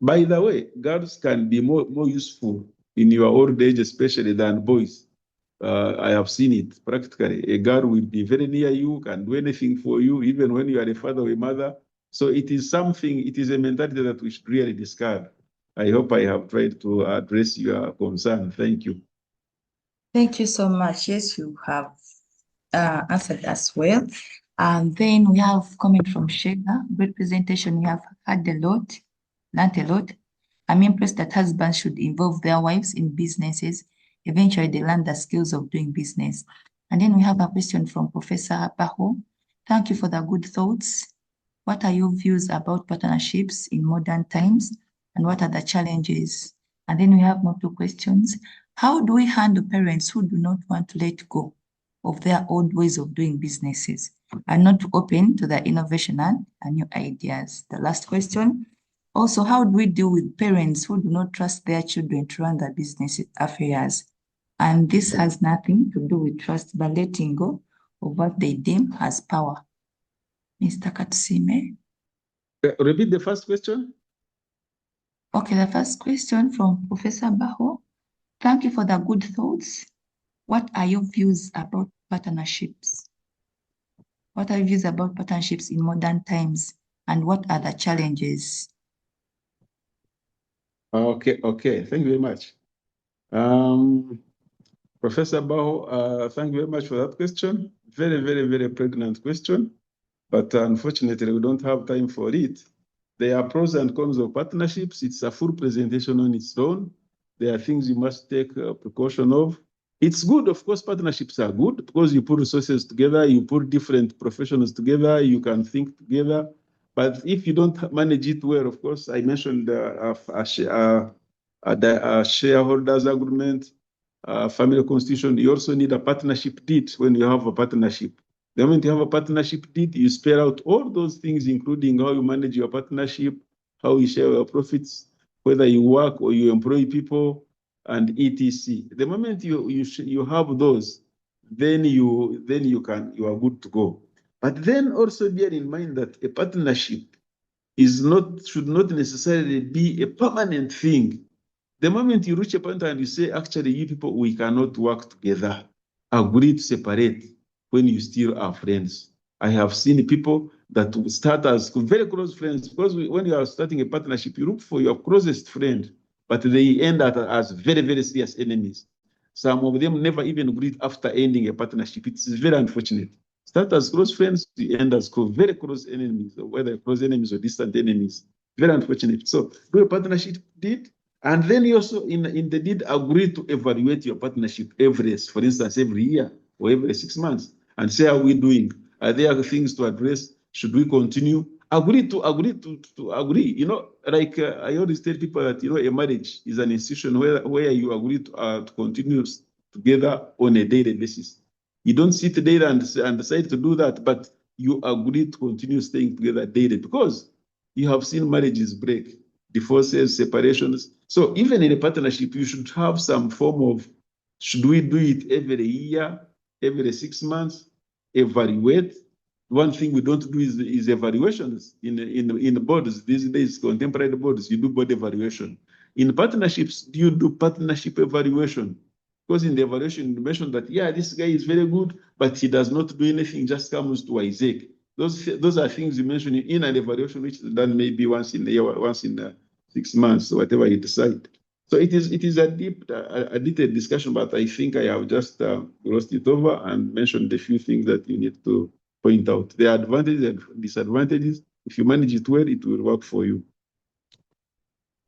[SPEAKER 2] By the way, girls can be more useful in your old age, especially than boys. I have seen it practically. A girl will be very near you, can do anything for you, even when you are a father or a mother. So it is a mentality that we should really discard. I hope I have tried to address your concern. Thank you.
[SPEAKER 4] Thank you so much. Yes, you have answered as well. And then we have comment from Shega. Great presentation. We have had a lot, learned a lot. I'm impressed that husbands should involve their wives in businesses. Eventually, they learn the skills of doing business. And then we have a question from Professor Baho. Thank you for the good thoughts. What are your views about partnerships in modern times? And what are the challenges? And then we have more 2 questions. How do we handle parents who do not want to let go of their old ways of doing businesses and not open to the innovation and new ideas? The last question. Also, how do we deal with parents who do not trust their children to run their business affairs? And this has nothing to do with trust, but letting go of what they deem as power. Mr. Katusiime.
[SPEAKER 2] Repeat the first question.
[SPEAKER 4] Okay, the first question from Professor Baho. Thank you for the good thoughts. What are your views about partnerships? What are your views about partnerships in modern times, and what are the challenges?
[SPEAKER 2] Okay, thank you very much. Professor Baho, thank you very much for that question. Very, very, very pregnant question, but unfortunately we don't have time for it. There are pros and cons of partnerships. It's a full presentation on its own. There are things you must take precaution of. It's good, of course, partnerships are good because you put resources together, you put different professionals together, you can think together. But if you don't manage it well, of course, I mentioned a shareholders agreement, family constitution. You also need a partnership deed when you have a partnership. The moment you have a partnership deed, you spell out all those things, including how you manage your partnership, how you share your profits, whether you work or you employ people, and etc. The moment you have those, then you are good to go. But then also bear in mind that a partnership should not necessarily be a permanent thing. The moment you reach a point and you say, actually, you people, we cannot work together, agree to separate when you still are friends. I have seen people that start as very close friends because when you are starting a partnership, you look for your closest friend, but they end up as very, very serious enemies. Some of them never even agreed after ending a partnership. It's very unfortunate. Start as close friends, you end as very close enemies, whether close enemies or distant enemies. Very unfortunate. So do a partnership deed, and then you also in the deed agree to evaluate your partnership for instance, every year or every 6 months, and say, how are we doing? Are there things to address? Should we continue? Agree to agree. You know, like I always tell people that a marriage is an institution where you agree to continue together on a daily basis. You don't sit there and decide to do that, but you agree to continue staying together daily because you have seen marriages break, divorces, separations. So even in a partnership, you should have some form of, should we do it every year, every 6 months, evaluate? One thing we don't do is evaluations in the boards. These days, contemporary boards, you do board evaluation. In partnerships, do you do partnership evaluation? Because in the evaluation, you mentioned that, yeah, this guy is very good, but he does not do anything, just comes to Isaac. Those are things you mentioned in an evaluation, which is done maybe once in a year, once in 6 months, or whatever you decide. So it is a detailed discussion, but I think I have just glossed it over and mentioned a few things that you need to point out. The advantages and disadvantages. If you manage it well, it will work for you.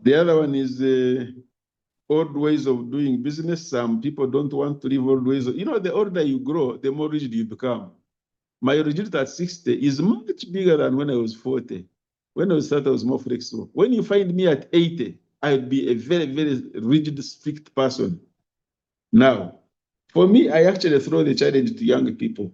[SPEAKER 2] The other one is old ways of doing business. Some people don't want to leave old ways. The older you grow, the more rigid you become. My rigidity at 60 is much bigger than when I was 40. When I was 30, I was more flexible. When you find me at 80, I'd be a very, very rigid, strict person. Now, for me, I actually throw the challenge to young people.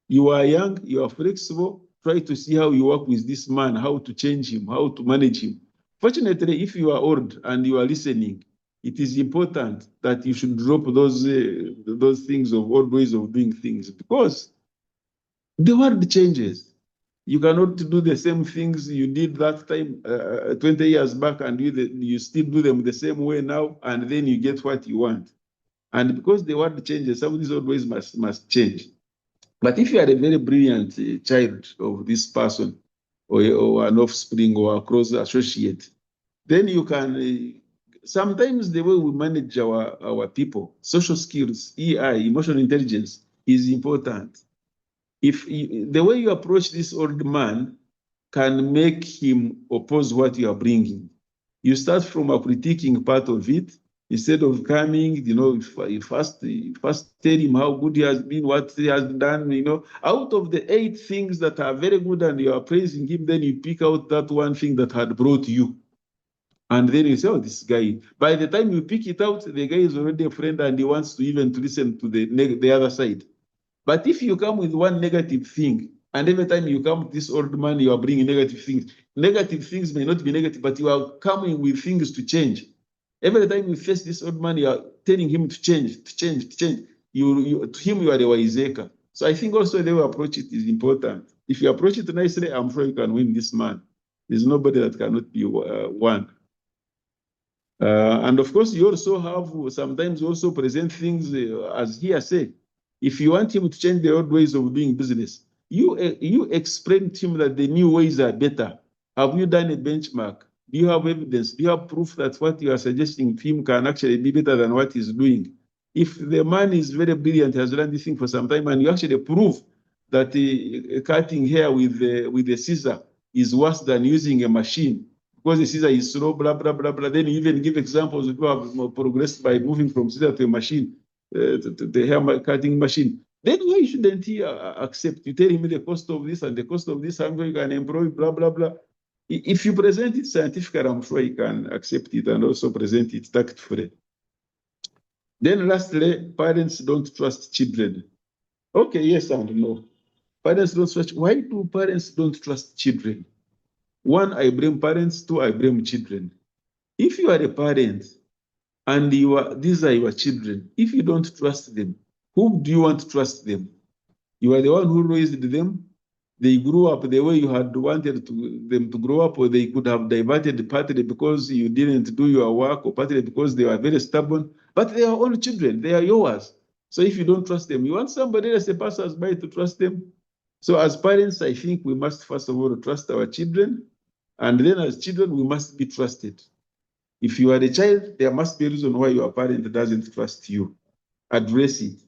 [SPEAKER 2] You are young, you are flexible. Try to see how you work with this man, how to change him, how to manage him. Fortunately, if you are old and you are listening, it is important that you should drop those things of old ways of doing things because the world changes. You cannot do the same things you did that time 20 years back and you still do them the same way now, and then you get what you want. And because the world changes, some of these old ways must change. But if you are a very brilliant child of this person or an offspring or a close associate, then you can, sometimes the way we manage our people, social skills, EI, emotional intelligence is important. If the way you approach this old man can make him oppose what you are bringing. You start from a critiquing part of it instead of coming, you first tell him how good he has been, what he has done, out of the 8 things that are very good and you are praising him, then you pick out that one thing that had brought you. And then you say, oh, this guy, by the time you pick it out, the guy is already a friend and he wants to even listen to the other side. But if you come with one negative thing, and every time you come to this old man, you are bringing negative things. Negative things may not be negative, but you are coming with things to change. Every time you face this old man, you are telling him to change, to change, to change. To him, you are the wiseacre. So I think also the way you approach it is important. If you approach it nicely, I'm sure you can win this man. There's nobody that cannot be one. And of course, you also have, sometimes you also present things as hearsay. If you want him to change the old ways of doing business, you explain to him that the new ways are better. Have you done a benchmark? Do you have evidence? Do you have proof that what you are suggesting to him can actually be better than what he's doing? If the man is very brilliant, has done this thing for some time, and you actually prove that cutting hair with a scissor is worse than using a machine, because the scissor is slow, blah, blah, blah, blah. Then you even give examples of people who have progressed by moving from scissor to a machine, to the hair cutting machine. Then why shouldn't he accept? You tell him the cost of this and the cost of this, how you can employ, blah, blah, blah. If you present it scientifically, I'm sure he can accept it and also present it tactfully. Then lastly, parents don't trust children. Okay, yes and no. Parents don't trust. Why do parents don't trust children? One, I blame parents. Two, I blame children. If you are a parent and these are your children, if you don't trust them, who do you want to trust them? You are the one who raised them. They grew up the way you had wanted them to grow up, or they could have diverted partly because you didn't do your work, or partly because they were very stubborn. But they are all children. They are yours. So if you don't trust them, you want somebody else, a passersby, to trust them. So as parents, I think we must first of all trust our children. And then as children, we must be trusted. If you are a child, there must be a reason why your parent doesn't trust you. Address it.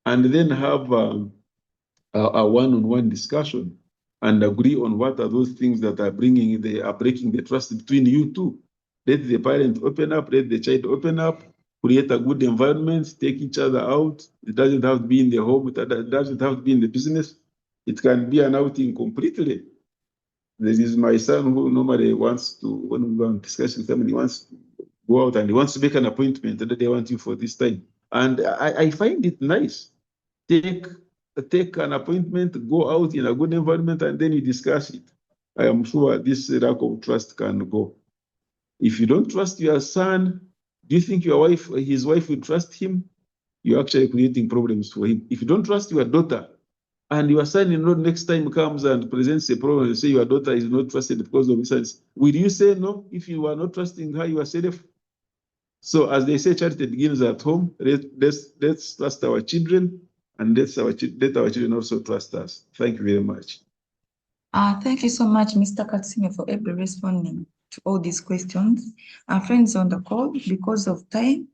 [SPEAKER 2] And then have a one-on-one discussion and agree on what are those things that are breaking the trust between you two. Let the parent open up, let the child open up, create a good environment, take each other out. It doesn't have to be in the home, it doesn't have to be in the business. It can be an outing completely. There is my son who normally wants to, when we go and discuss with him, he wants to go out and he wants to make an appointment that they want you for this time. And I find it nice. Take an appointment, go out in a good environment, and then you discuss it. I am sure this lack of trust can go. If you don't trust your son, do you think his wife will trust him? You're actually creating problems for him. If you don't trust your daughter, and your son-in-law next time comes and presents a problem and say your daughter is not trusted because of this, will you say no if you are not trusting her yourself? So as they say, charity begins at home. Let's trust our children, and let our children also trust us. Thank you very much.
[SPEAKER 4] Thank you so much, Mr. Katusiime, for able responding to all these questions. Our friends on the call, because of time,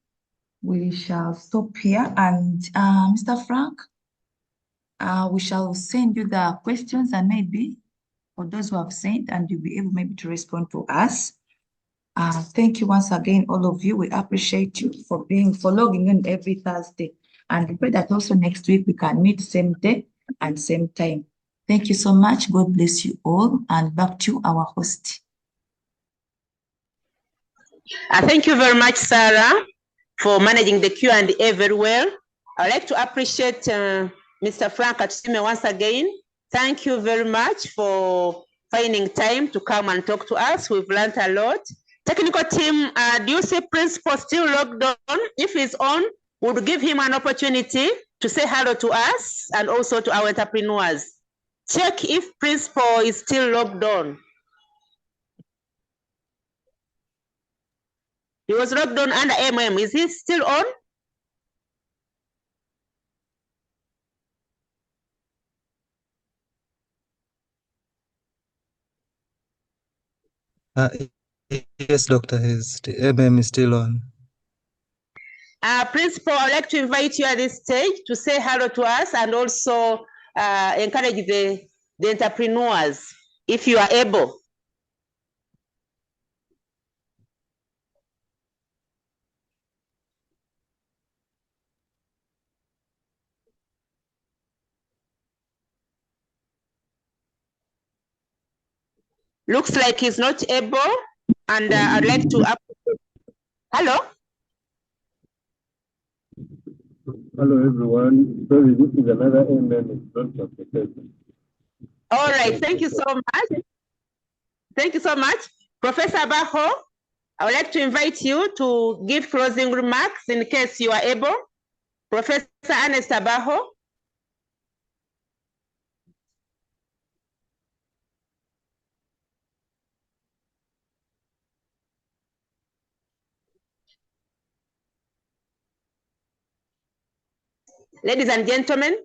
[SPEAKER 4] we shall stop here. And Mr. Frank, we shall send you the questions, and maybe for those who have sent, and you'll be able maybe to respond to us. Thank you once again, all of you. We appreciate you for logging in every Thursday. And we pray that also next week we can meet same day and same time. Thank you so much. God bless you all. And back to our host.
[SPEAKER 3] Thank you very much, Sarah, for managing the Q&A very well. I'd like to appreciate Mr. Frank Katusiime once again. Thank you very much for finding time to come and talk to us. We've learned a lot. Technical team, do you see Principal still logged on? If he's on, we'll give him an opportunity to say hello to us and also to our entrepreneurs. Check if Principal is still logged on. He was logged on under MM. Is he still on?
[SPEAKER 5] Yes, Doctor, MM is still on.
[SPEAKER 3] Principal, I'd like to invite you at this stage to say hello to us and also encourage the entrepreneurs, if you are able. Looks like he's not able, and I'd like to. Hello?
[SPEAKER 6] Hello, everyone. Sorry, this is another MM.
[SPEAKER 3] All right, thank you so much. Thank you so much. Professor Abajo, I would like to invite you to give closing remarks in case you are able. Professor Ernest Abajo. Ladies and gentlemen,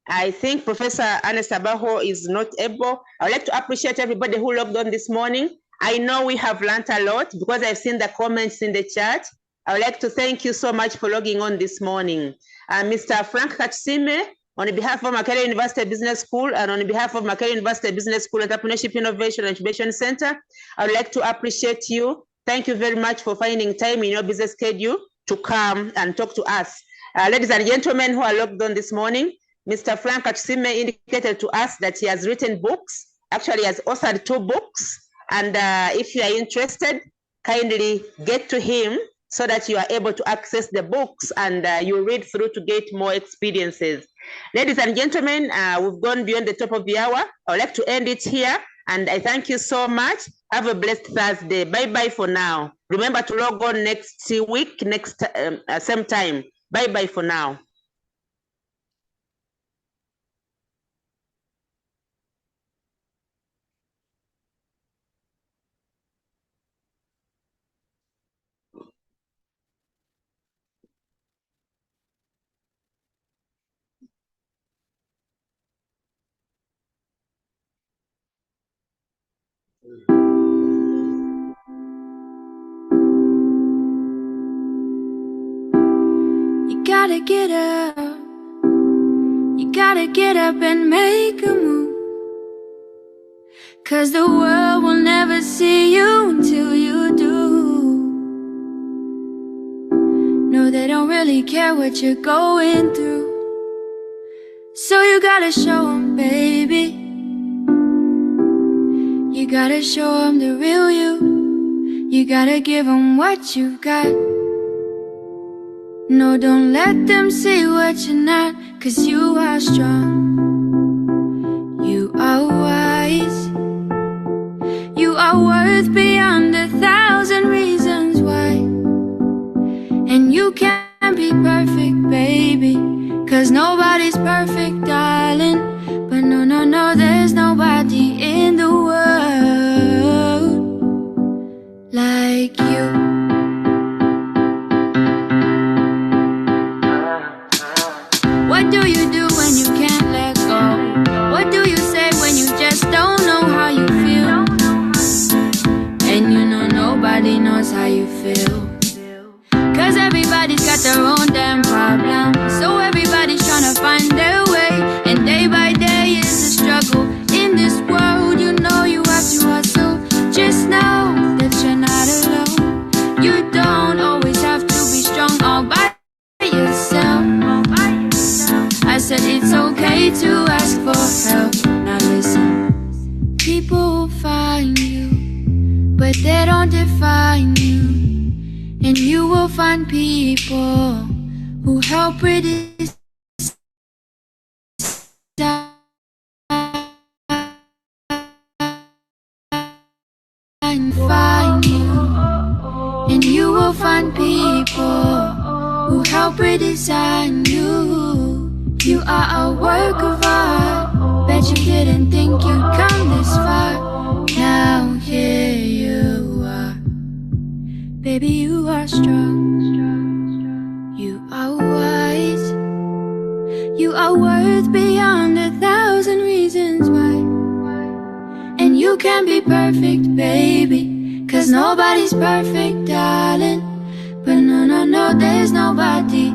[SPEAKER 3] I think Professor Ernest Abajo is not able. I would like to appreciate everybody who logged on this morning. I know we have learned a lot because I've seen the comments in the chat. I would like to thank you so much for logging on this morning. Mr. Frank Katusiime, on behalf of Makerere University Business School and on behalf of Makerere University Business School Entrepreneurship Innovation and Incubation Center, I would like to appreciate you. Thank you very much for finding time in your busy schedule to come and talk to us. Ladies and gentlemen who are logged on this morning, Mr. Frank Katusiime indicated to us that he has written books. Actually, he has authored 2 books. And if you are interested, kindly get to him so that you are able to access the books and you read through to get more experiences. Ladies and gentlemen, we've gone beyond the top of the hour. I would like to end it here. And I thank you so much. Have a blessed Thursday. Bye-bye for now. Remember to log on next week, same time. Bye-bye for now.
[SPEAKER 7] You gotta get up. You gotta get up and make a move. 'Cause the world will never see you until you do. No, they don't really care what you're going through. So you gotta show them, baby. You gotta show them the real you. You gotta give them what you got. No, don't let them see what you're not. 'Cause you are strong. You are wise. You are worth beyond 1,000 reasons why. And you can't be perfect, baby. 'Cause nobody's perfect, darling. But no, no, no, there's nobody in the world like you. What do you do when you can't let go? What do you say when you just don't know how you feel? And you know nobody knows how you feel. 'Cause everybody's got their own damn problem. So everybody's trying to find their way. And day by day is a struggle. In this world, you know you have to hustle. Just know that you're not alone. You don't always have to be strong all by yourself. I said it's okay to ask for help. Now listen, people will find you, but they don't define you. And you will find people who help redesign find you. And you will find people who help redesign you. You are a work of art. Bet you didn't think you'd come this far. Now here you are. Baby, you are strong. You are wise. You are worth beyond 1,000 reasons why. And you can't be perfect, baby. 'Cause nobody's perfect, darling. But no, no, no, there's nobody